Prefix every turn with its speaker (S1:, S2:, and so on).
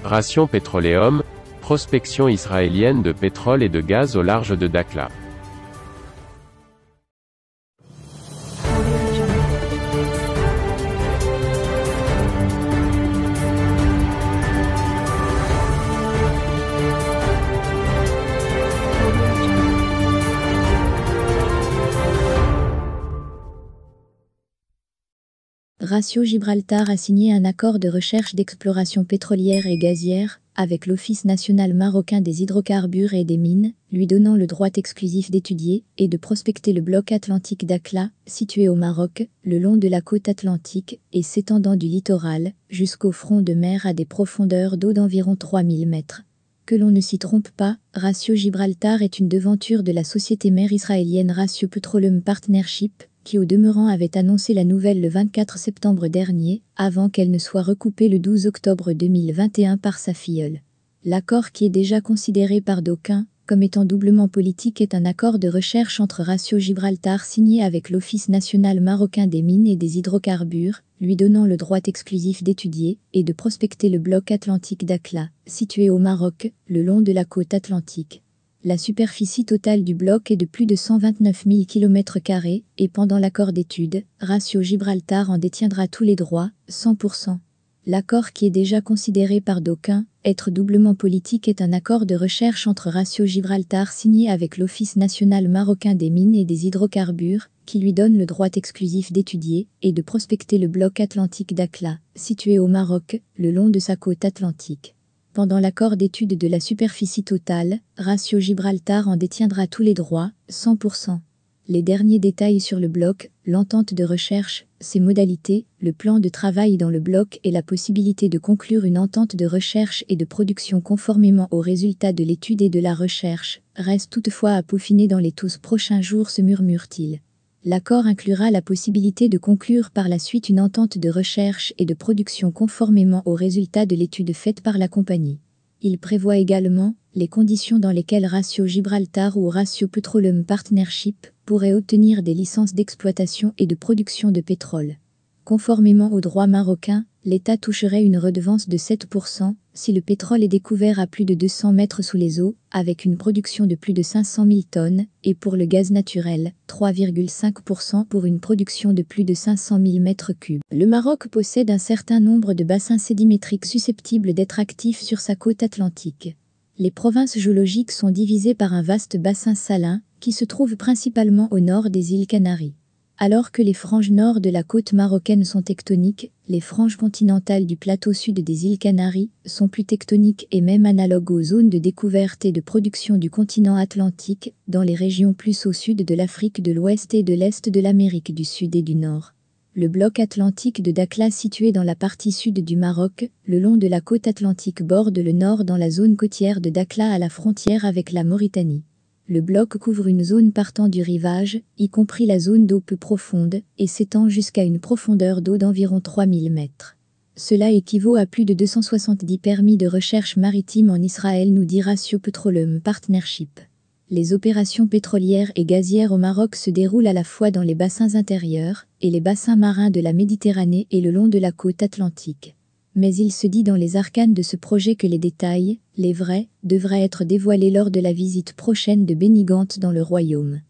S1: Ration Petroleum, prospection israélienne de pétrole et de gaz au large de Dakhla.
S2: Ratio Gibraltar a signé un accord de recherche d'exploration pétrolière et gazière avec l'Office national marocain des hydrocarbures et des mines, lui donnant le droit exclusif d'étudier et de prospecter le bloc atlantique Dakhla, situé au Maroc, le long de la côte atlantique et s'étendant du littoral jusqu'au front de mer à des profondeurs d'eau d'environ 3000 mètres. Que l'on ne s'y trompe pas, Ratio Gibraltar est une devanture de la société mère israélienne Ratio Petroleum Partnership, qui au demeurant avait annoncé la nouvelle le 24 septembre dernier, avant qu'elle ne soit recoupée le 12 octobre 2021 par sa filleule. L'accord, qui est déjà considéré par d'aucuns comme étant doublement politique, est un accord de recherche entre Ratio Gibraltar signé avec l'Office national marocain des mines et des hydrocarbures, lui donnant le droit exclusif d'étudier et de prospecter le bloc atlantique Dakhla, situé au Maroc, le long de la côte atlantique. La superficie totale du bloc est de plus de 129 000 km² et pendant l'accord d'étude, Ratio Gibraltar en détiendra tous les droits, 100%. L'accord, qui est déjà considéré par d'aucuns être doublement politique, est un accord de recherche entre Ratio Gibraltar signé avec l'Office national marocain des mines et des hydrocarbures, qui lui donne le droit exclusif d'étudier et de prospecter le bloc atlantique Dakhla, situé au Maroc, le long de sa côte atlantique. Pendant l'accord d'étude de la superficie totale, Ratio Gibraltar en détiendra tous les droits, 100%. Les derniers détails sur le bloc, l'entente de recherche, ses modalités, le plan de travail dans le bloc et la possibilité de conclure une entente de recherche et de production conformément aux résultats de l'étude et de la recherche, restent toutefois à peaufiner dans les 12 prochains jours, se murmure-t-il. L'accord inclura la possibilité de conclure par la suite une entente de recherche et de production conformément aux résultats de l'étude faite par la compagnie. Il prévoit également les conditions dans lesquelles Ratio Gibraltar ou Ratio Petroleum Partnership pourrait obtenir des licences d'exploitation et de production de pétrole. Conformément au droit marocain, l'État toucherait une redevance de 7% si le pétrole est découvert à plus de 200 mètres sous les eaux, avec une production de plus de 500 000 tonnes, et pour le gaz naturel, 3,5% pour une production de plus de 500 000 mètres cubes. Le Maroc possède un certain nombre de bassins sédimétriques susceptibles d'être actifs sur sa côte atlantique. Les provinces géologiques sont divisées par un vaste bassin salin, qui se trouve principalement au nord des îles Canaries. Alors que les franges nord de la côte marocaine sont tectoniques, les franges continentales du plateau sud des îles Canaries sont plus tectoniques et même analogues aux zones de découverte et de production du continent atlantique, dans les régions plus au sud de l'Afrique de l'Ouest et de l'Est de l'Amérique du Sud et du Nord. Le bloc atlantique de Dakhla, situé dans la partie sud du Maroc, le long de la côte atlantique, borde le nord dans la zone côtière de Dakhla à la frontière avec la Mauritanie. Le bloc couvre une zone partant du rivage, y compris la zone d'eau peu profonde, et s'étend jusqu'à une profondeur d'eau d'environ 3000 mètres. Cela équivaut à plus de 270 permis de recherche maritime en Israël, nous dit Ratio Petroleum Partnership. Les opérations pétrolières et gazières au Maroc se déroulent à la fois dans les bassins intérieurs et les bassins marins de la Méditerranée et le long de la côte atlantique. Mais il se dit dans les arcanes de ce projet que les détails, les vrais, devraient être dévoilés lors de la visite prochaine de Benny Gantz dans le royaume.